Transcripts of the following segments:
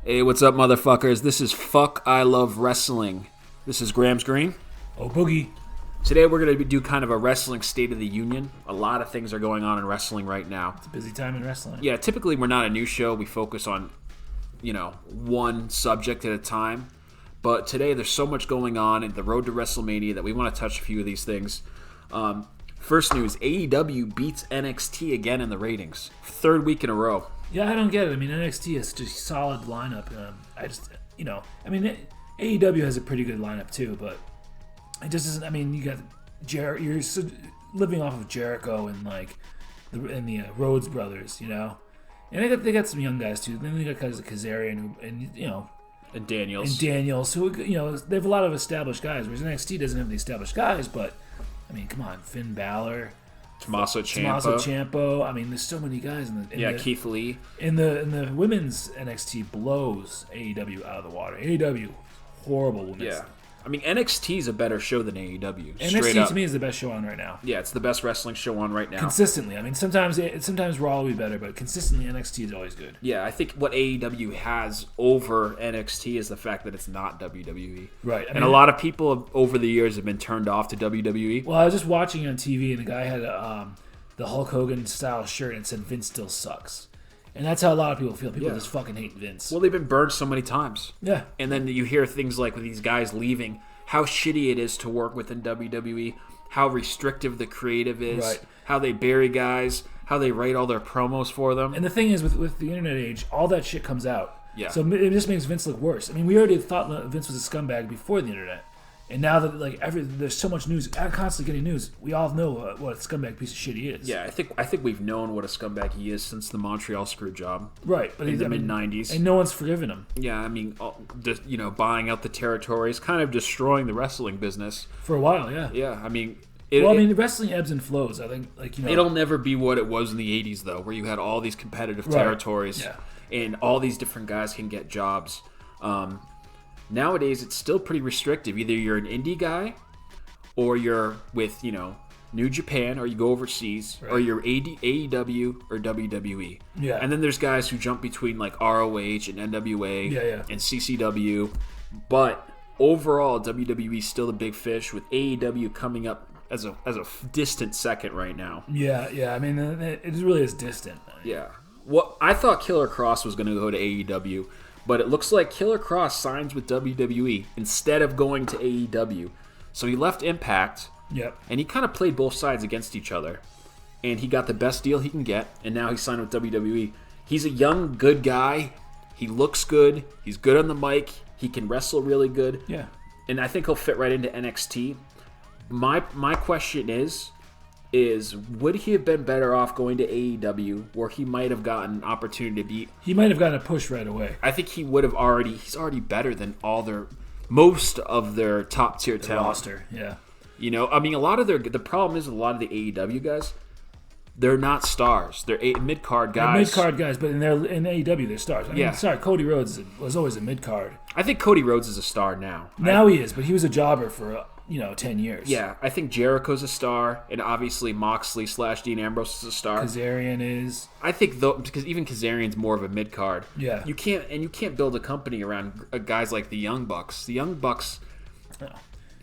Hey, what's up, motherfuckers? This is Fuck I Love Wrestling. This is Grams Green. Oh, Boogie. Today we're going to do kind of a wrestling state of the union. A lot of things are going on in wrestling right now. It's a busy time in wrestling. Yeah, typically we're not a news show. We focus on, one subject at a time. But today there's so much going on in the road to WrestleMania that we want to touch a few of these things. First news, AEW beats NXT again in the ratings. Third week in a row. Yeah, I don't get it. I mean, NXT is just a solid lineup. AEW has a pretty good lineup too, but it just isn't. I mean, you got you're living off of Jericho and the Rhodes brothers, and they got some young guys too. Then they got guys like Kazarian And Daniels. So they have a lot of established guys. Whereas NXT doesn't have the established guys, but I mean, come on, Finn Balor. Tommaso Ciampa. I mean, there's so many guys Keith Lee. In the women's NXT blows AEW out of the water. AEW, horrible women's. Yeah. I mean, NXT is a better show than AEW. NXT to me is the best show on right now. Yeah, it's the best wrestling show on right now. Consistently. I mean, sometimes Raw will be better, but consistently NXT is always good. Yeah, I think what AEW has over NXT is the fact that it's not WWE. Right. And a lot of people over the years have been turned off to WWE. Well, I was just watching on TV, and the guy had the Hulk Hogan style shirt and it said Vince still sucks. And that's how a lot of people feel. People just fucking hate Vince. Well, they've been burned so many times. Yeah. And then you hear things like with these guys leaving, how shitty it is to work within WWE, how restrictive the creative is, right. How they bury guys, how they write all their promos for them. And the thing is, with the internet age, all that shit comes out. Yeah. So it just makes Vince look worse. I mean, we already thought Vince was a scumbag before the internet. And now that there's so much news, I'm constantly getting news. We all know what a scumbag piece of shit he is. Yeah, I think we've known what a scumbag he is since the Montreal screw job. Right, but in the mid '90s, and no one's forgiven him. Yeah, I mean, just buying out the territories, kind of destroying the wrestling business for a while. Yeah. Yeah, I mean. Wrestling ebbs and flows. I think, it'll never be what it was in the '80s, though, where you had all these competitive territories, and all these different guys can get jobs. Nowadays, it's still pretty restrictive. Either you're an indie guy, or you're with, New Japan, or you go overseas, or you're AEW or WWE. Yeah. And then there's guys who jump between like ROH and NWA and CCW. But overall, WWE's still the big fish, with AEW coming up as a distant second right now. Yeah. I mean, it really is distant. Yeah. Well, I thought Killer Kross was going to go to AEW. But it looks like Killer Kross signs with WWE instead of going to AEW. So he left Impact, and he kind of played both sides against each other. And he got the best deal he can get, and now he's signed with WWE. He's a young, good guy. He looks good. He's good on the mic. He can wrestle really good. Yeah. And I think he'll fit right into NXT. My question is would he have been better off going to AEW, where he might have gotten an opportunity to beat? He might have gotten a push right away. I think he would have he's already better than most of their top tier talent. Roster, yeah. I mean, the problem is a lot of the AEW guys, they're not stars. They're mid card guys. They're mid card guys, but in AEW they're stars. I mean, sorry, Cody Rhodes was always a mid card. I think Cody Rhodes is a star now. Now he is, but he was a jobber for 10 years. Yeah, I think Jericho's a star, and obviously Moxley / Dean Ambrose is a star. Kazarian is. I think because even Kazarian's more of a mid card. Yeah. You can't build a company around guys like the Young Bucks. The Young Bucks,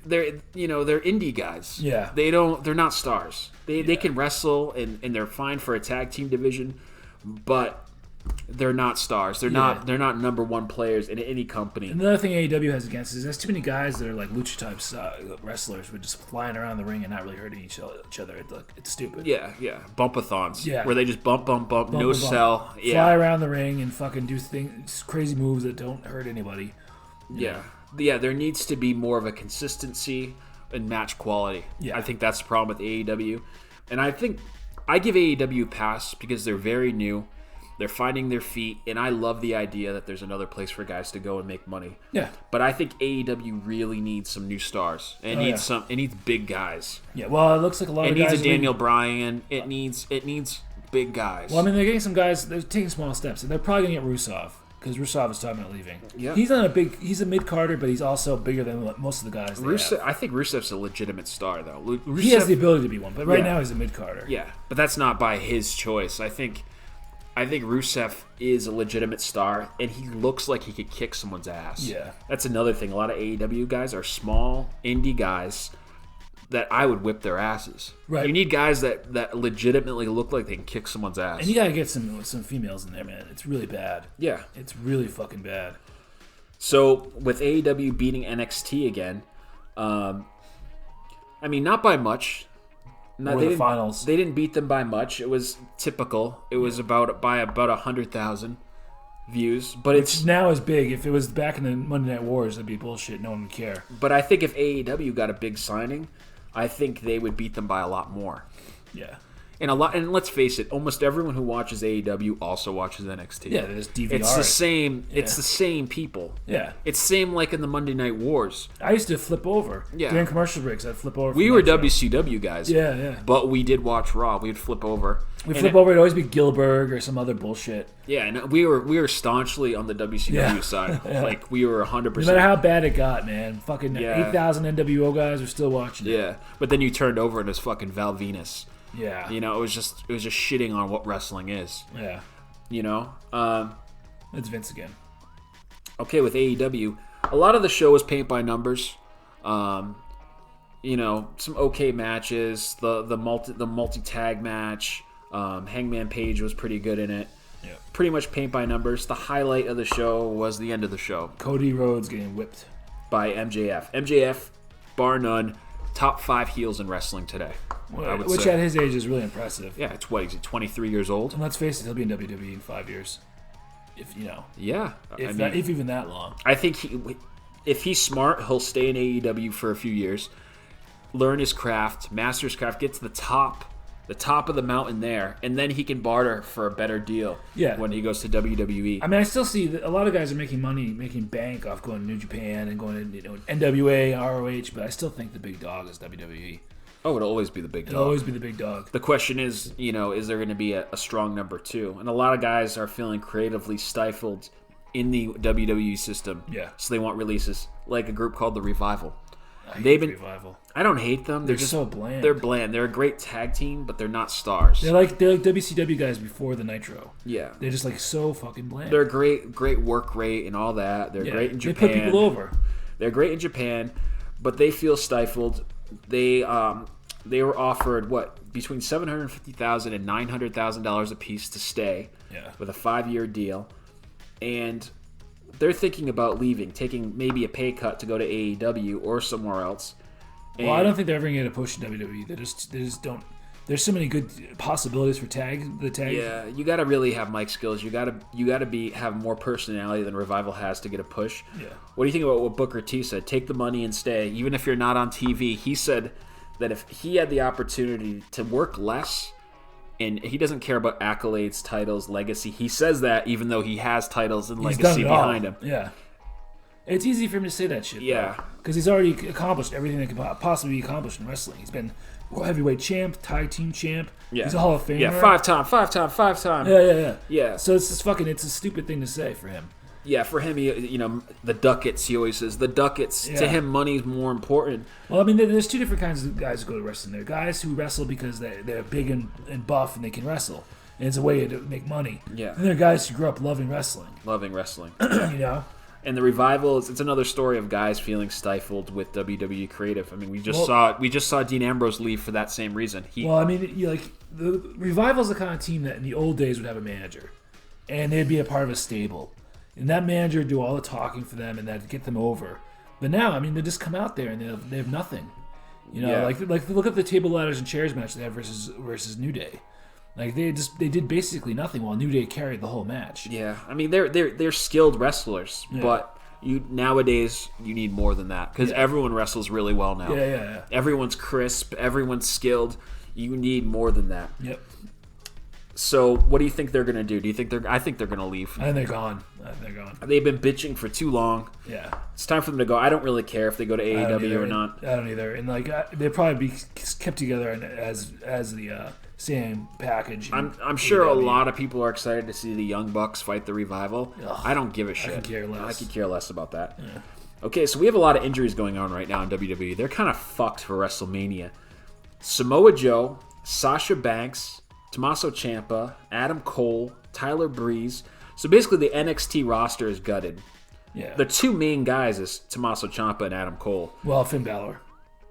they're indie guys. Yeah. They're not stars. They can wrestle and they're fine for a tag team division, but they're not stars. They're not number one players in any company. Another thing AEW has against is there's too many guys that are like lucha type wrestlers who are just flying around the ring and not really hurting each other. It's stupid. Yeah. Bumpathons. Yeah. Where they just bump, no sell. Yeah. Fly around the ring and fucking do things, crazy moves that don't hurt anybody. Yeah. There needs to be more of a consistency and match quality. Yeah. I think that's the problem with AEW. And I think I give AEW a pass because they're very new. They're finding their feet, and I love the idea that there's another place for guys to go and make money. Yeah. But I think AEW really needs some new stars. It needs big guys. Yeah. Well, it looks like a lot of guys. It needs a Daniel Bryan. It needs big guys. Well, I mean, they're getting some guys. They're taking small steps, and they're probably gonna get Rusev. because Rusev is talking about leaving. Yeah. He's a mid-carder, but he's also bigger than most of the guys. I think Rusev's a legitimate star, though. He has the ability to be one, but right now he's a mid-carder. Yeah, but that's not by his choice. I think I think Rusev is a legitimate star, and he looks like he could kick someone's ass. Yeah. That's another thing. A lot of AEW guys are small indie guys that I would whip their asses. Right. You need guys that legitimately look like they can kick someone's ass. And you gotta get some females in there, man. It's really bad. Yeah. It's really fucking bad. So, with AEW beating NXT again, I mean, not by much. No, Or the finals. They didn't beat them by much. It was typical. It was about 100,000 views, but it's now is big. If it was back in the Monday Night Wars, that'd be bullshit. No one would care. But I think if AEW got a big signing, I think they would beat them by a lot more. Yeah. And let's face it, almost everyone who watches AEW also watches NXT. Yeah, there's DVR. It's the same. It's the same people. Yeah. It's same like in the Monday Night Wars. I used to flip over. Yeah. During commercial breaks, I'd flip over. We were WCW guys. Yeah, yeah. But we did watch Raw. We'd flip over. We'd over. It'd always be Gilbert or some other bullshit. Yeah, and we were staunchly on the WCW side. Yeah. Like we were 100%. No matter how bad it got, man. Fucking 8,000 NWO guys were still watching it. Yeah, but then you turned over and it's fucking Val Venus. Yeah. You know, it was just shitting on what wrestling is. Yeah. You know? It's Vince again. Okay, with AEW, a lot of the show was paint by numbers. You know, some okay matches. The multi tag match. Hangman Page was pretty good in it. Yeah. Pretty much paint by numbers. The highlight of the show was the end of the show. Cody Rhodes getting whipped By MJF. MJF, bar none, top 5 heels in wrestling today. Which at his age is really impressive. Yeah, it's what, is he 23 years old? And let's face it, he'll be in WWE in 5 years. If, you know. Yeah. If even that long. I think if he's smart, he'll stay in AEW for a few years, learn his craft, master his craft, get to the top of the mountain there, and then he can barter for a better deal when he goes to WWE. I mean, I still see that a lot of guys are making money, making bank off going to New Japan and going to NWA, ROH, but I still think the big dog is WWE. Oh, it'll always be the big dog. It'll always be the big dog. The question is, is there going to be a strong number 2? And a lot of guys are feeling creatively stifled in the WWE system. Yeah. So they want releases, like a group called The Revival. Revival. I don't hate them. They're just so bland. They're bland. They're a great tag team, but they're not stars. They're like WCW guys before the Nitro. Yeah. They're just like so fucking bland. They're great work rate and all that. They're great in Japan. They put people over. They're great in Japan, but they feel stifled. They were offered between $750,000 and $900,000 a piece to stay. Yeah. With a 5-year deal, and they're thinking about leaving, taking maybe a pay cut to go to AEW or somewhere else. Well, I don't think they're ever going to get a push in WWE. They just don't. There's so many good possibilities for the tag. Yeah, you got to really have mic skills. You got to have more personality than Revival has to get a push. Yeah. What do you think about what Booker T said? Take the money and stay, even if you're not on TV. He said that if he had the opportunity to work less, and he doesn't care about accolades, titles, legacy. He says that even though he has titles and legacy behind him. Yeah. It's easy for him to say that shit. Yeah. Because he's already accomplished everything that could possibly be accomplished in wrestling. He's been world heavyweight champ, tag team champ. Yeah. He's a Hall of Famer. Yeah, 5 time. Yeah. Yeah. So it's a stupid thing to say for him. Yeah, for him, the ducats, he always says. The ducats, to him, money's more important. Well, I mean, there's two different kinds of guys who go to wrestling. There are guys who wrestle because they're big and buff and they can wrestle. And it's a way to make money. Yeah. And there are guys who grew up loving wrestling. You know? And the Revival, it's another story of guys feeling stifled with WWE creative. I mean, we just saw Dean Ambrose leave for that same reason. The Revival's the kind of team that in the old days would have a manager. And they'd be a part of a stable. And that manager would do all the talking for them and that'd get them over. But now, I mean, they just come out there and they have nothing. You know, like look at the table ladders and chairs match they have versus New Day. Like they did basically nothing while New Day carried the whole match. Yeah, I mean they're skilled wrestlers, but nowadays you need more than that because everyone wrestles really well now. Yeah. Everyone's crisp, everyone's skilled. You need more than that. Yep. So, what do you think they're gonna do? I think they're gonna leave. I think they're gone. They've been bitching for too long. Yeah. It's time for them to go. I don't really care if they go to AEW or not. I don't either. And they'll probably be kept together as the same package. I'm sure a lot of people are excited to see the Young Bucks fight the Revival. Ugh, I don't give a shit. I could care less about that. Yeah. Okay, so we have a lot of injuries going on right now in WWE. They're kind of fucked for WrestleMania. Samoa Joe, Sasha Banks, Tommaso Ciampa, Adam Cole, Tyler Breeze. So basically, the NXT roster is gutted. Yeah. The two main guys is Tommaso Ciampa and Adam Cole. Well, Finn Balor.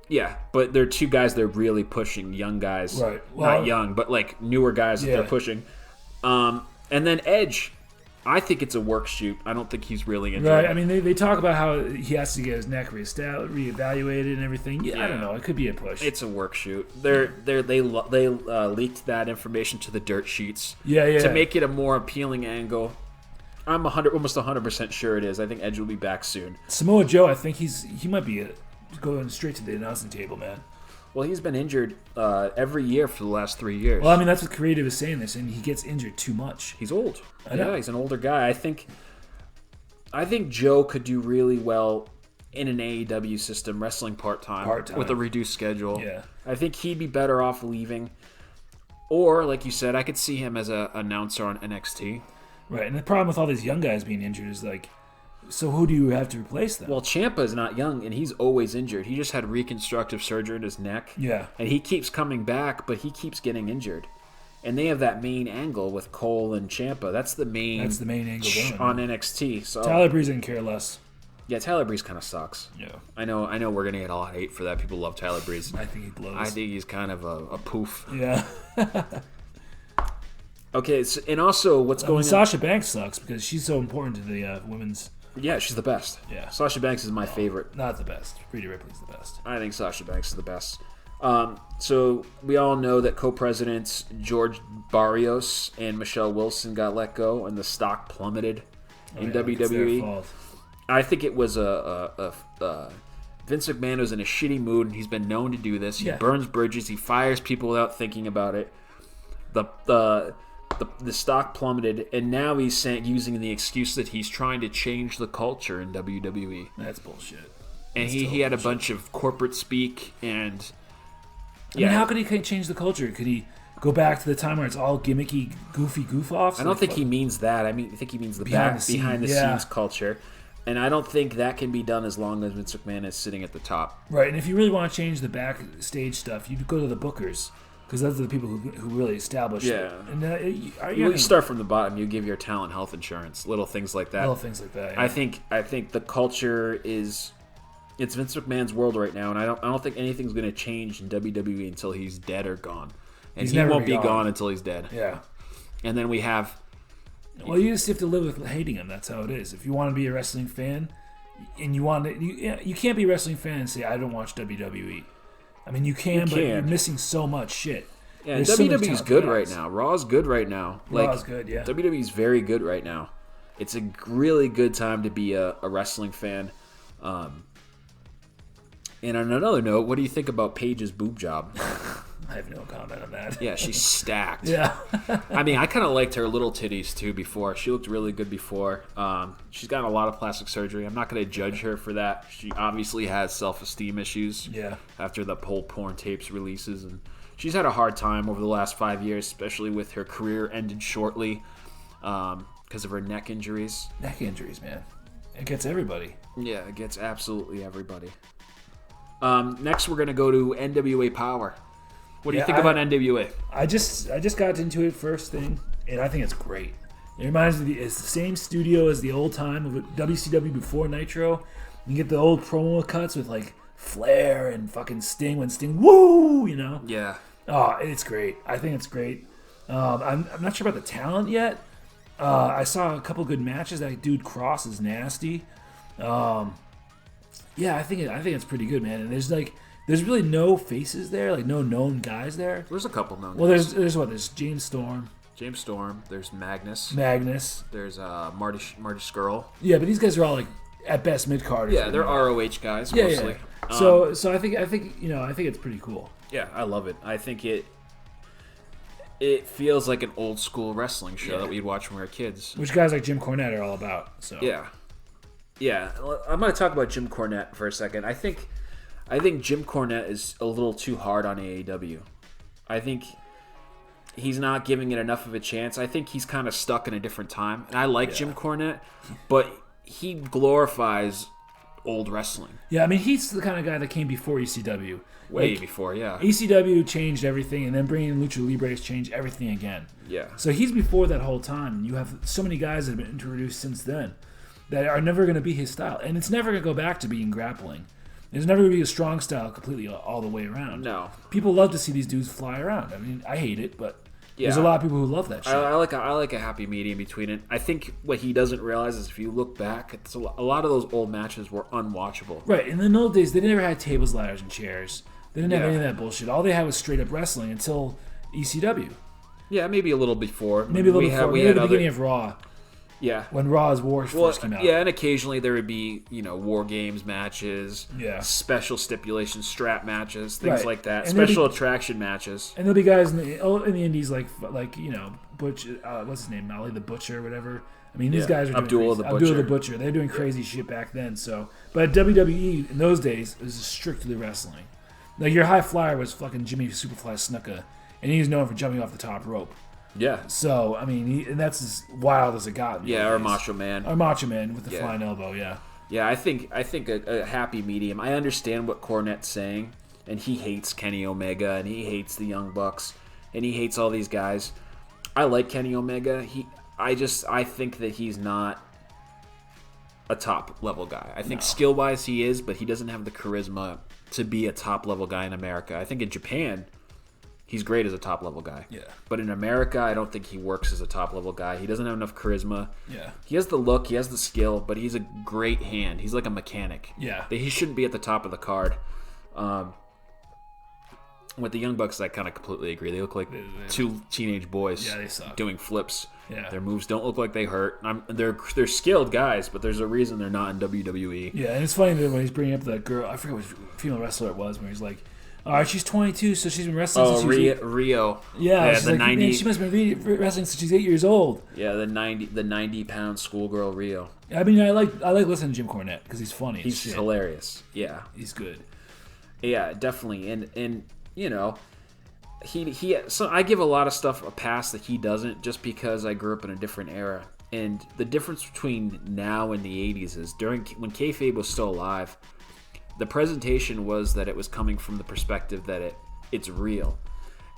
Yeah, but they're two guys they're really pushing, young guys. Right. Well, not young, but like newer guys that they're pushing. And then Edge, I think it's a work shoot. I don't think he's really injured. Right. I mean, they talk about how he has to get his neck reevaluated and everything. Yeah, I don't know. It could be a push. It's a work shoot. They leaked that information to the dirt sheets. Yeah. To make it a more appealing angle. I'm almost 100% sure it is. I think Edge will be back soon. Samoa Joe, I think he might be going straight to the announcing table, man. Well, he's been injured every year for the last 3 years. Well, I mean, that's what creative is saying. They're saying he gets injured too much. He's old. I know. Yeah, he's an older guy. I think Joe could do really well in an AEW system, wrestling part-time with a reduced schedule. Yeah. I think he'd be better off leaving. Or, like you said, I could see him as an announcer on NXT. Right, and the problem with all these young guys being injured is like, so who do you have to replace them? Well, Ciampa's not young, and he's always injured. He just had reconstructive surgery in his neck. Yeah. And he keeps coming back, but he keeps getting injured. And they have that main angle with Cole and Ciampa. That's the main angle on NXT. So Tyler Breeze didn't care less. Yeah, Tyler Breeze kind of sucks. Yeah. I know we're going to get a lot of hate for that. People love Tyler Breeze. I think he blows. I think he's kind of a poof. Yeah. Okay, and also what's going on? Sasha Banks sucks because she's so important to the women's... Yeah, she's the best. Yeah. Sasha Banks is my favorite. Not the best. Rhea Ripley's the best. I think Sasha Banks is the best. So we all know that co-presidents George Barrios and Michelle Wilson got let go and the stock plummeted in WWE. It's their fault. I think it was Vince McMahon was in a shitty mood, and he's been known to do this. He burns bridges. He fires people without thinking about it. The stock plummeted, and now he's using the excuse that he's trying to change the culture in WWE. That's bullshit. And he had a bunch of corporate speak, and I mean, how could he change the culture? Could he go back to the time where it's all gimmicky, goofy goof-offs? I don't think he means that. I think he means the behind the scenes culture. And I don't think that can be done as long as Vince McMahon is sitting at the top. Right, and if you really want to change the backstage stuff, you go to the bookers. Because those are the people who really establish it. And, you start from the bottom. You give your talent health insurance, little things like that. Yeah. I think the culture is it's Vince McMahon's world right now, and I don't think anything's going to change in WWE until he's dead or gone. And he won't be gone until he's dead. Yeah. And then we have. Well, you just have to live with hating him. That's how it is. If you want to be a wrestling fan, and you want to, you can't be a wrestling fan and say I don't watch WWE. I mean, you can, but you're missing so much shit. Yeah, WWE's good right now. Raw's good right now. Raw's good, yeah. WWE's very good right now. It's a really good time to be a wrestling fan. And on another note, what do you think about Paige's boob job? I have no comment on that. Yeah, she's stacked. Yeah. I mean, I kind of liked her little titties, too, before. She looked really good before. She's gotten a lot of plastic surgery. I'm not going to judge her for that. She obviously has self-esteem issues after the whole porn tapes releases. And she's had a hard time over the last 5 years, especially with her career ended shortly because of her neck injuries. Neck injuries, man. It gets everybody. Yeah, it gets absolutely everybody. Next, we're going to go to NWA Power. What do you think about NWA? I just got into it first thing, and I think it's great. It reminds me, it's the same studio as the old time of WCW before Nitro. You get the old promo cuts with like Flair and fucking Sting when Sting, woo, you know? Yeah. Oh, it's great. I think it's great. I'm not sure about the talent yet. I saw a couple good matches. That dude Cross is nasty. Yeah, I think it's pretty good, man. And there's really no faces there, like no known guys there. There's a couple known guys. Well, there's James Storm. There's Magnus. There's Marty Scurll. Yeah, but these guys are all like at best mid-carders. Yeah, they're ROH guys mostly. Yeah. So I think it's pretty cool. Yeah, I love it. I think it feels like an old school wrestling show that we'd watch when we were kids. Which guys like Jim Cornette are all about. So yeah. I'm going to talk about Jim Cornette for a second. I think Jim Cornette is a little too hard on AEW. I think he's not giving it enough of a chance. I think he's kind of stuck in a different time. And I like Jim Cornette, but he glorifies old wrestling. Yeah, I mean, he's the kind of guy that came before ECW. Way before, yeah. ECW changed everything, and then bringing in Lucha Libres changed everything again. Yeah. So he's before that whole time, and you have so many guys that have been introduced since then that are never going to be his style. And it's never going to go back to being grappling. There's never going to be a strong style completely all the way around. No. People love to see these dudes fly around. I mean, I hate it, but there's a lot of people who love that shit. I like a happy medium between it. I think what he doesn't realize is if you look back, it's a lot of those old matches were unwatchable. Right. And in the old days, they never had tables, ladders, and chairs. They didn't have any of that bullshit. All they had was straight up wrestling until ECW. Yeah, maybe a little before. Maybe a little before. Maybe at the beginning of Raw. Yeah. When Raw's Wars first came out. Yeah, and occasionally there would be, War Games matches, special stipulation strap matches, things like that, and special attraction matches. And there'll be guys in the indies like Butch, what's his name, Molly the Butcher or whatever. I mean, these guys are doing Abdullah the Butcher. They're doing crazy shit back then. So, but WWE in those days was strictly wrestling. Like your high flyer was fucking Jimmy Superfly Snuka, and he was known for jumping off the top rope. Yeah. So, I mean, and that's as wild as it got. Yeah, or Macho Man. Or Macho Man with the flying elbow, yeah. Yeah, I think a happy medium. I understand what Cornette's saying, and he hates Kenny Omega, and he hates the Young Bucks, and he hates all these guys. I like Kenny Omega. I think that he's not a top-level guy. I think skill-wise he is, but he doesn't have the charisma to be a top-level guy in America. I think in Japan, he's great as a top-level guy. Yeah. But in America, I don't think he works as a top-level guy. He doesn't have enough charisma. Yeah. He has the look, he has the skill, but he's a great hand. He's like a mechanic. Yeah. He shouldn't be at the top of the card. With the Young Bucks, I kind of completely agree. They look like two teenage boys doing flips. Yeah. Their moves don't look like they hurt. They're skilled guys, but there's a reason they're not in WWE. Yeah, and it's funny that when he's bringing up that girl, I forget which female wrestler it was, where he's like, all right, she's 22, so she's been wrestling since she was Rio. Yeah, the 90. Man, she must have been wrestling since she's 8 years old. Yeah, the 90-pound schoolgirl Rio. I mean, I like listening to Jim Cornette because he's funny. He's hilarious. Yeah, he's good. Yeah, definitely, and he. So I give a lot of stuff a pass that he doesn't, just because I grew up in a different era. And the difference between now and the 80s is when kayfabe was still alive, the presentation was that it was coming from the perspective that it's real.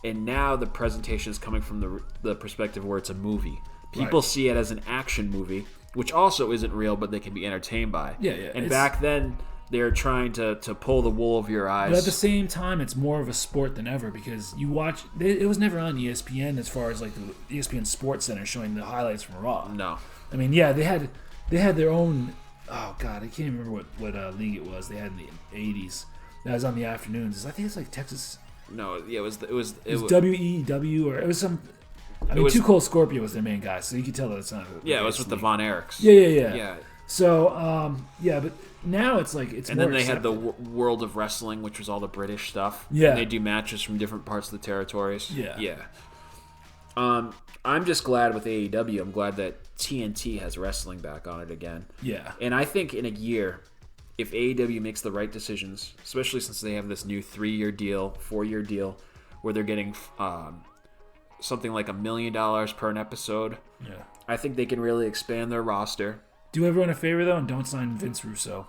And now the presentation is coming from the perspective where it's a movie. People see it as an action movie, which also isn't real, but they can be entertained by. Yeah. And back then, they're trying to pull the wool over your eyes. But at the same time, it's more of a sport than ever because you watch. It was never on ESPN as far as like the ESPN Sports Center showing the highlights from Raw. No. I mean, yeah, they had their own. Oh God, I can't even remember what league it was. They had in the 80s. That was on the afternoons. I think it's like Texas. No, yeah, it was WEW or it was some. I mean, Too Cold Scorpio was their main guy, so you could tell that it's not. Yeah, it was with the Von Erichs. Yeah. So, but now it's like it's. And more then they accepted. had the World of Wrestling, which was all the British stuff. Yeah, and they do matches from different parts of the territories. Yeah. I'm just glad with AEW. I'm glad that TNT has wrestling back on it again. Yeah, and I think in a year, if AEW makes the right decisions, especially since they have this new 4-year deal, where they're getting something like $1 million per an episode. Yeah, I think they can really expand their roster. Do everyone a favor though, and don't sign Vince Russo.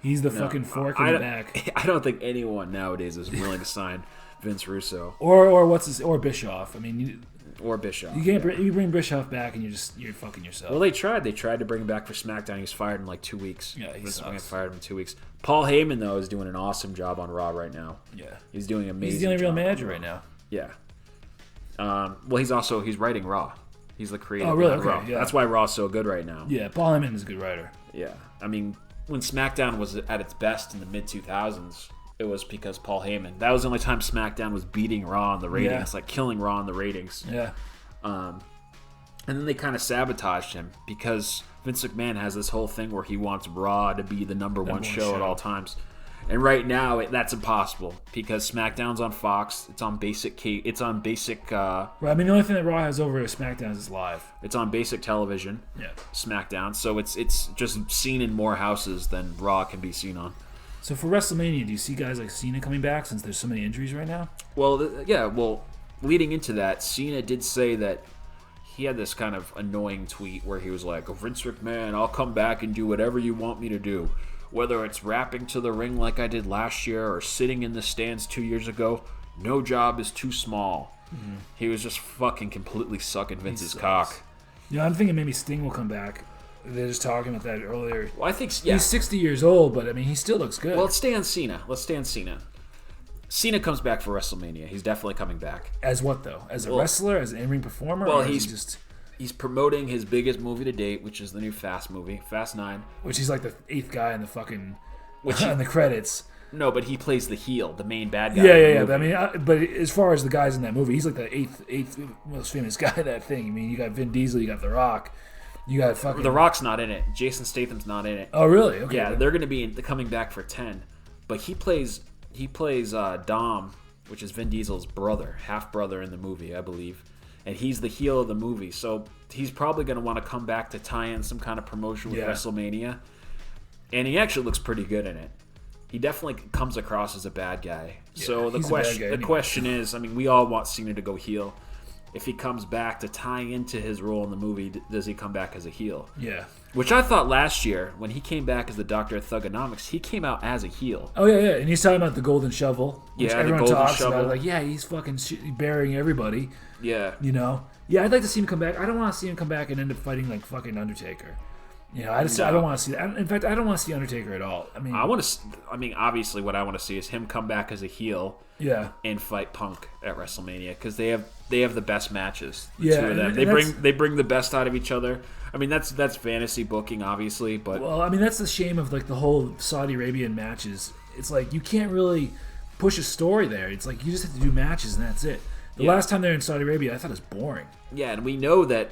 He's the fucking fork in the back. I don't think anyone nowadays is willing to sign Vince Russo or Bischoff. I mean, or Bischoff. You can't. You bring Bischoff back, and you're fucking yourself. Well, they tried. They tried to bring him back for SmackDown. He was fired in like 2 weeks. Yeah, he fired him in 2 weeks. Paul Heyman though is doing an awesome job on Raw right now. Yeah, he's doing amazing. He's the only real manager right now. Yeah. Well, he's writing Raw. He's the creator. Oh, really? of Raw. Okay, yeah. That's why Raw's so good right now. Yeah, Paul Heyman is a good writer. Yeah, I mean, when SmackDown was at its best in the mid-2000s, it was because Paul Heyman. That was the only time SmackDown was beating Raw in the ratings, like killing Raw in the ratings. Yeah. And then they kind of sabotaged him because Vince McMahon has this whole thing where he wants Raw to be the number one show at all times. And right now, that's impossible because SmackDown's on Fox. It's on basic. Right. I mean, the only thing that Raw has over SmackDown is live. It's on basic television. Yeah. SmackDown. So it's just seen in more houses than Raw can be seen on. So for WrestleMania, do you see guys like Cena coming back since there's so many injuries right now? Well, Well, leading into that, Cena did say that he had this kind of annoying tweet where he was like, "Vince McMahon, I'll come back and do whatever you want me to do. whether it's rapping to the ring like I did last year or sitting in the stands 2 years ago, no job is too small. Mm-hmm. He was just fucking completely sucking Vince's cock. I'm thinking maybe Sting will come back. They're just talking about that earlier. Well, I think he's 60 years old, but I mean, he still looks good. Well, let's stay on Cena. Cena comes back for WrestleMania. He's definitely coming back. As what though? As a wrestler? As an in-ring performer? Well, he's promoting his biggest movie to date, which is the new Fast movie, Fast 9. Which he's like the 8th guy in the fucking in the credits. No, but he plays the heel, the main bad guy. Yeah. But, I mean, but as far as the guys in that movie, he's like the eighth most famous guy in that thing. I mean, you got Vin Diesel, you got The Rock, you got fucking. The Rock's not in it. Jason Statham's not in it. Oh, really? Okay. Yeah, they're going to be coming back for 10, but he plays Dom, which is Vin Diesel's brother, half brother in the movie, I believe, and he's the heel of the movie. So he's probably going to want to come back to tie in some kind of promotion with WrestleMania, and he actually looks pretty good in it. He definitely comes across as a bad guy. Yeah, so the question is, I mean, we all want Cena to go heel. If he comes back to tie into his role in the movie, does he come back as a heel? Yeah. Which I thought last year, when he came back as the Doctor of Thugonomics, he came out as a heel. Oh, yeah. And he's talking about the golden shovel. Which everyone the golden talks shovel. about. Like, yeah, he's fucking burying everybody. Yeah. You know? Yeah, I'd like to see him come back. I don't want to see him come back and end up fighting like fucking Undertaker. I don't want to see that. In fact, I don't want to see Undertaker at all. I mean, obviously, what I want to see is him come back as a heel, and fight Punk at WrestleMania because they have the best matches. The two of them. They bring the best out of each other. I mean, that's fantasy booking, obviously, but I mean, that's the shame of like the whole Saudi Arabian matches. It's like you can't really push a story there. It's like you just have to do matches and that's it. The last time they were in Saudi Arabia, I thought it was boring. Yeah, and we know that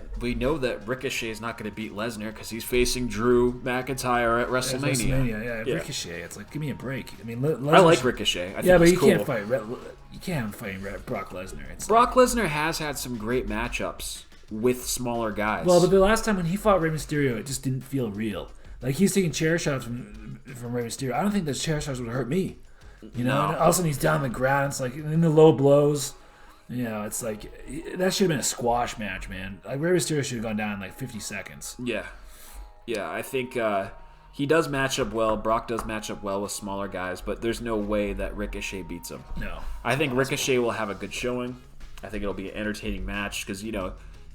Ricochet is not going to beat Lesnar because he's facing Drew McIntyre at WrestleMania. Ricochet. It's like, give me a break. I mean, I like Ricochet. I think but he's you cool. can't fight. You can't have him fighting Brock Lesnar. Brock Lesnar has had some great matchups with smaller guys. Well, but the last time when he fought Rey Mysterio, it just didn't feel real. Like he's taking chair shots from Rey Mysterio. I don't think those chair shots would hurt me. You know, and all of a sudden he's down on the ground. It's like in the low blows. It's like that should have been a squash match, man. Like Rey Mysterio should have gone down in like 50 seconds. Yeah. I think he does match up well. Brock does match up well with smaller guys, but there's no way that Ricochet beats him. No. I think Ricochet will have a good showing. I think it'll be an entertaining match because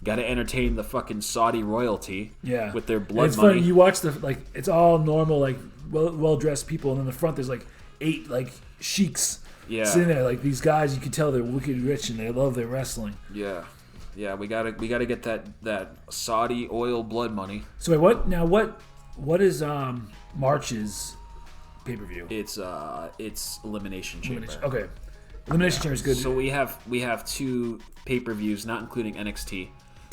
got to entertain the fucking Saudi royalty. Yeah. With their blood it's money. Funny. You watch it's all normal, like well dressed people, and in the front there's like 8 like sheiks. Yeah. Sitting there like these guys, you can tell they're wicked rich and they love their wrestling. Yeah, we gotta get that Saudi oil blood money. So wait, what is March's pay-per-view? It's Elimination Chamber. Okay, Elimination Chamber is good. So we have 2 pay-per-views, not including NXT.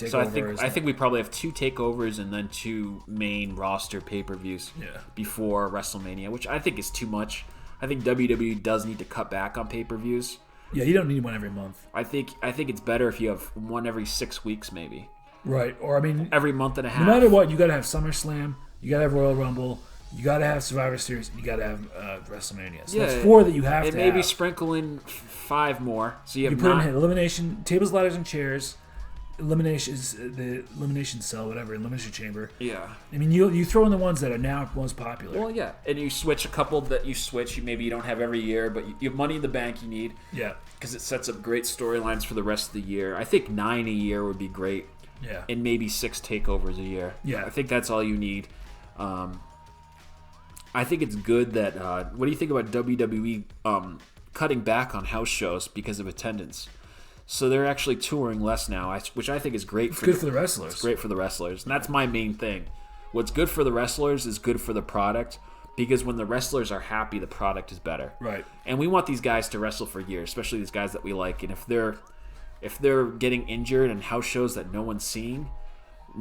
So I think we probably have 2 takeovers and then 2 main roster pay-per-views before WrestleMania, which I think is too much. I think WWE does need to cut back on pay-per-views. Yeah, you don't need one every month. I think it's better if you have one every 6 weeks, maybe. Right, or I mean, every month and a half. No matter what, you got to have SummerSlam, you got to have Royal Rumble, you got to have Survivor Series, and you got to have WrestleMania. So that's 4 that you have to have. And maybe sprinkle in 5 more. So you put in elimination, tables, ladders, and chairs. The elimination cell, whatever, elimination chamber. Yeah. I mean, you throw in the ones that are now most popular. Well, yeah, and you switch a couple that you switch. Maybe you don't have every year, but you have Money in the Bank. You need. Yeah. Because it sets up great storylines for the rest of the year. I think 9 a year would be great. Yeah. And maybe 6 takeovers a year. Yeah. I think that's all you need. I think it's good that. What do you think about WWE cutting back on house shows because of attendance? So they're actually touring less now, which I think is great. It's good for the wrestlers. It's great for the wrestlers, and that's my main thing. What's good for the wrestlers is good for the product, because when the wrestlers are happy, the product is better. Right. And we want these guys to wrestle for years, especially these guys that we like. And if they're getting injured in house shows that no one's seeing,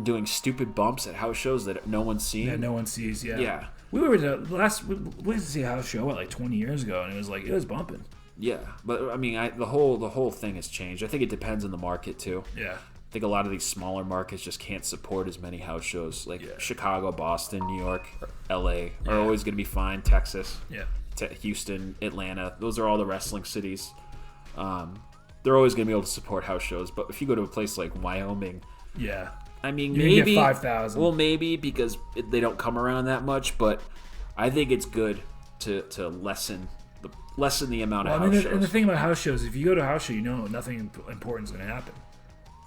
doing stupid bumps at house shows that no one's seeing, no one sees. Yeah. We were at we went to see a house show like 20 years ago, and it was bumping. Yeah, but I mean, the whole thing has changed. I think it depends on the market too. Yeah, I think a lot of these smaller markets just can't support as many house shows. Like Chicago, Boston, New York, L.A. are always going to be fine. Texas, Houston, Atlanta. Those are all the wrestling cities. They're always going to be able to support house shows. But if you go to a place like Wyoming, yeah, I mean, maybe 5,000. Well, maybe because they don't come around that much, but I think it's good to lessen the amount of house shows. And the thing about house shows, if you go to a house show, you know nothing important is going to happen.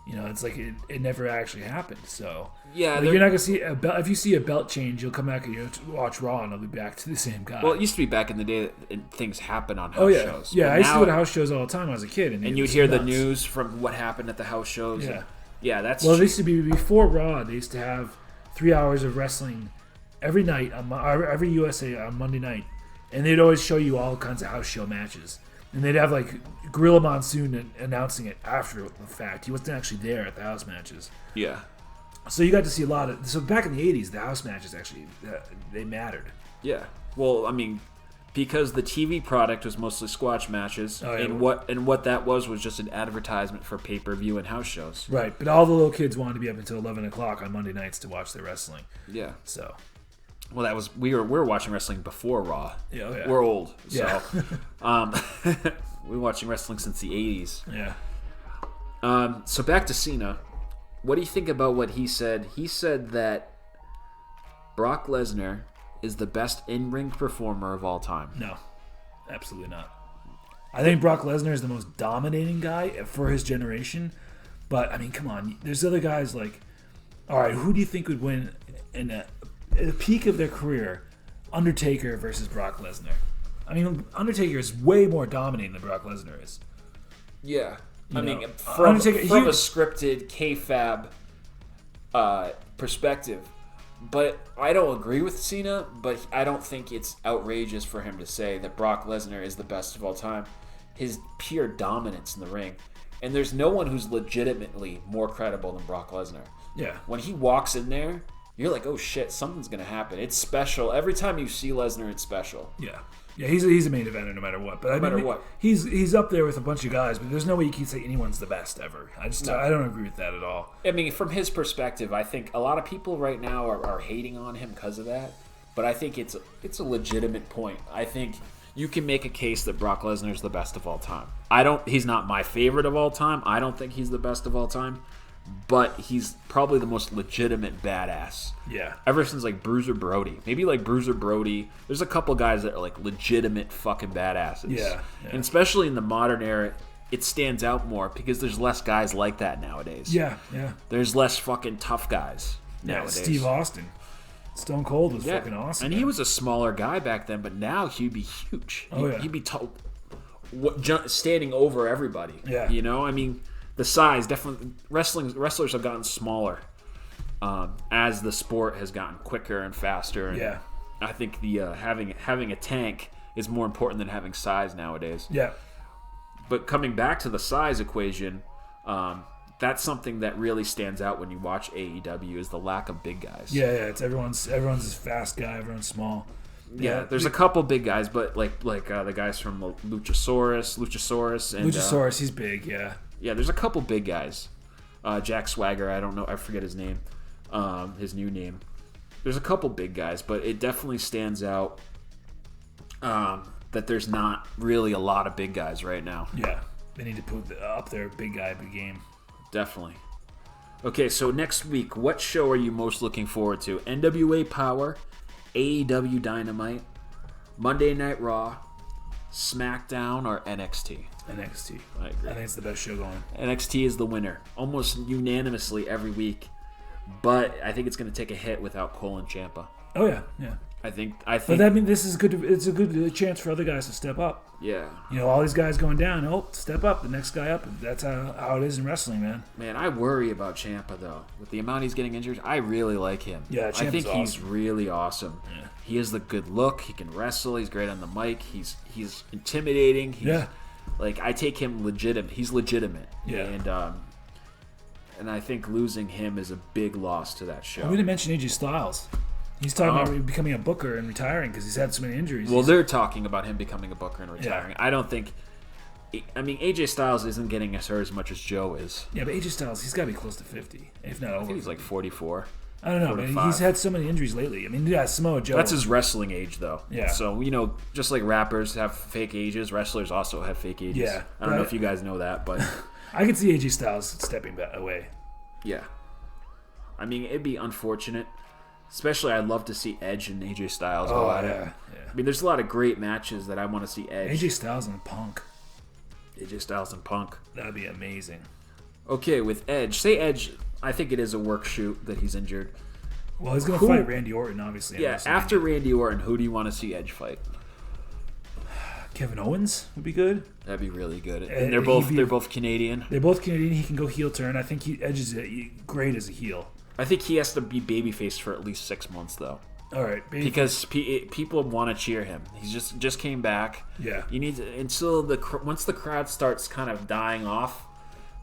You know, it's like it never actually happened. So yeah, like you're not gonna see a belt. If you see a belt change, you'll come back and to watch Raw, and I'll be back to the same guy. Well, it used to be back in the day that things happen on house shows. Yeah, I used to go to house shows all the time when I was a kid, and you'd hear the news from what happened at the house shows. Yeah, that's well. It used to be before Raw. They used to have 3 hours of wrestling every night every USA on Monday night, and they'd always show you all kinds of house show matches. And they'd have like Gorilla Monsoon announcing it after the fact. He wasn't actually there at the house matches. Yeah. So you got to see a lot of. So back in the '80s, the house matches actually they mattered. Yeah. Well, I mean, because the TV product was mostly squash matches, and what that was just an advertisement for pay-per-view and house shows. Right. But all the little kids wanted to be up until 11 o'clock on Monday nights to watch their wrestling. Yeah. So. Well, that was we were watching wrestling before Raw. Yeah. We're old, so yeah. we were watching wrestling since the '80s. Yeah. So back to Cena. What do you think about what he said? He said that Brock Lesnar is the best in-ring performer of all time. No, absolutely not. I think Brock Lesnar is the most dominating guy for his generation. But I mean, come on. There's other guys like. All right, who do you think would win in at the peak of their career, Undertaker versus Brock Lesnar? I mean, Undertaker is way more dominating than Brock Lesnar is. Yeah. I mean, from a scripted kayfabe perspective. But I don't agree with Cena, but I don't think it's outrageous for him to say that Brock Lesnar is the best of all time. His pure dominance in the ring. And there's no one who's legitimately more credible than Brock Lesnar. Yeah. When he walks in there, you're like, oh shit, something's going to happen. It's special. Every time you see Lesnar, it's special. Yeah. Yeah, he's a main eventer no matter what. But no matter what. He's up there with a bunch of guys, but there's no way you can say anyone's the best ever. I don't agree with that at all. I mean, from his perspective, I think a lot of people right now are hating on him because of that. But I think it's a legitimate point. I think you can make a case that Brock Lesnar is the best of all time. He's not my favorite of all time. I don't think he's the best of all time. But he's probably the most legitimate badass. Yeah. Ever since like Bruiser Brody. Maybe like Bruiser Brody. There's a couple guys that are like legitimate fucking badasses. Yeah. And especially in the modern era, it stands out more because there's less guys like that nowadays. Yeah. There's less fucking tough guys nowadays. Steve Austin. Stone Cold was fucking awesome. And he was a smaller guy back then, but now he'd be huge. He'd be standing over everybody. Yeah. You know, I mean, the size definitely. Wrestlers have gotten smaller as the sport has gotten quicker and faster. And I think the having a tank is more important than having size nowadays. Yeah. But coming back to the size equation, that's something that really stands out when you watch AEW is the lack of big guys. Yeah. It's everyone's a fast guy. Everyone's small. Yeah, there's a couple big guys, but like the guys from Luchasaurus, and Luchasaurus, he's big. Yeah. Yeah, there's a couple big guys. Jack Swagger, I don't know, I forget his name, his new name. There's a couple big guys, but it definitely stands out that there's not really a lot of big guys right now. Yeah, they need to put up their big guy game. Definitely. Okay, so next week, what show are you most looking forward to? NWA Power, AEW Dynamite, Monday Night Raw, SmackDown, or NXT? NXT. I agree. I think it's the best show going. NXT is the winner, almost unanimously every week. But I think it's going to take a hit without Cole and Ciampa. Oh yeah. I think. But that means this is good. It's a good chance for other guys to step up. Yeah. You know, all these guys going down. Oh, step up. The next guy up. That's how it is in wrestling, man. Man, I worry about Ciampa though. With the amount he's getting injured, I really like him. Yeah, Ciampa's I think awesome. He's really awesome. Yeah. He has the good look. He can wrestle. He's great on the mic. He's intimidating. Like, I take him legitimate. He's legitimate. Yeah. And I think losing him is a big loss to that show. We didn't mention AJ Styles. He's talking about becoming a booker and retiring because he's had so many injuries. Well, they're talking about him becoming a booker and retiring. Yeah. I don't think... I mean, AJ Styles isn't getting hurt as much as Joe is. Yeah, but AJ Styles, he's got to be close to 50, if not over. I think he's like 44. I don't know, man. He's had so many injuries lately. I mean, yeah, Samoa Joe. That's his wrestling age, though. Yeah. So, you know, just like rappers have fake ages, wrestlers also have fake ages. Yeah. I don't know if you guys know that, but... I can see AJ Styles stepping away. Yeah. I mean, it'd be unfortunate Especially, I'd love to see Edge and AJ Styles go at it. Yeah. I mean, there's a lot of great matches that I want to see Edge. AJ Styles and Punk. AJ Styles and Punk. That'd be amazing. Okay, with Edge. Say Edge, I think it is a work shoot that he's injured. Well, he's going to fight Randy Orton, obviously. Yeah, after Randy Orton, who do you want to see Edge fight? Kevin Owens would be good. That'd be really good. And they're both Canadian. They're both Canadian. He can go heel turn. I think Edge is great as a heel. I think he has to be babyface for at least 6 months, though. All right, because people want to cheer him. He's just came back. Yeah, you need to, until once the crowd starts kind of dying off,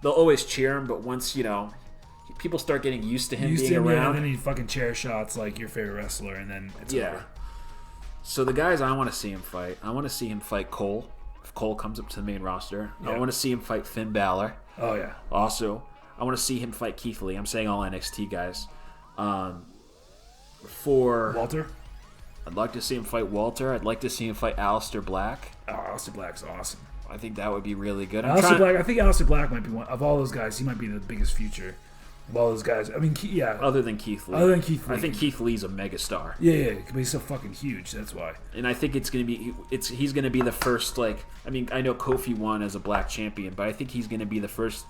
they'll always cheer him. But once people start getting used to him being around, and then he fucking chair shots like your favorite wrestler, and then it's over. So the guys I want to see him fight, I want to see him fight Cole. If Cole comes up to the main roster, I want to see him fight Finn Balor. Oh yeah. Also, I want to see him fight Keith Lee. I'm saying all NXT guys. For Walter, I'd like to see him fight Walter. I'd like to see him fight Aleister Black. Oh, Aleister Black's awesome. I think that would be really good. I think Aleister Black might be one of all those guys. He might be the biggest future of all those guys. I mean, Other than Keith Lee. I think Keith Lee's a megastar. Yeah, but he's so fucking huge. That's why. And I think he's gonna be the first. I know Kofi won as a black champion, but I think he's gonna be the first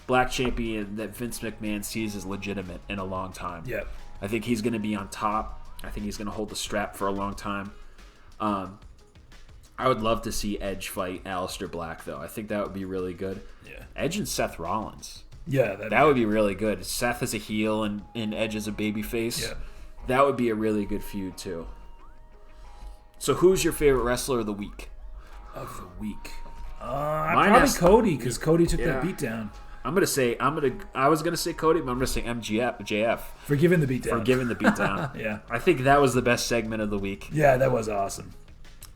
black champion that Vince McMahon sees as legitimate in a long time. Yeah. I think he's going to be on top. I think he's going to hold the strap for a long time. I would love to see Edge fight Aleister Black, though. I think that would be really good. Yeah. Edge and Seth Rollins. Yeah. That would be really good. Seth is a heel and Edge is a babyface. Yeah. That would be a really good feud, too. So who's your favorite wrestler of the week? Probably Cody, because Cody took that beatdown. I was gonna say Cody, but I'm gonna say MJF for giving the beatdown. Yeah, I think that was the best segment of the week. Yeah, that was awesome.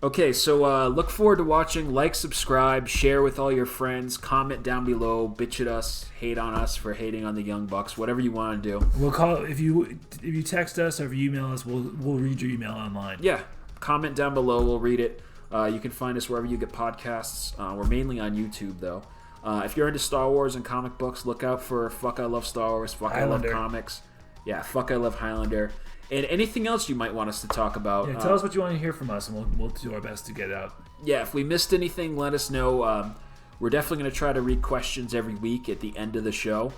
Okay, so look forward to watching. Like, subscribe, share with all your friends. Comment down below. Bitch at us, hate on us for hating on the Young Bucks. Whatever you want to do. We'll call if you text us or if you email us. We'll read your email online. Yeah, comment down below. We'll read it. You can find us wherever you get podcasts. We're mainly on YouTube though. If you're into Star Wars and comic books, look out for Fuck I Love Star Wars, Fuck Highlander. I Love Comics. Yeah, Fuck I Love Highlander. And anything else you might want us to talk about. Yeah, tell us what you want to hear from us, and we'll do our best to get it out. Yeah, if we missed anything, let us know. We're definitely going to try to read questions every week at the end of the show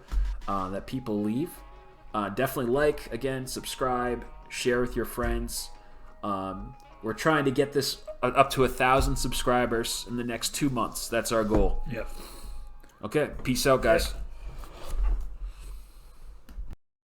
that people leave. Definitely subscribe, share with your friends. We're trying to get this up to 1,000 subscribers in the next 2 months. That's our goal. Yep. Okay, peace out, guys.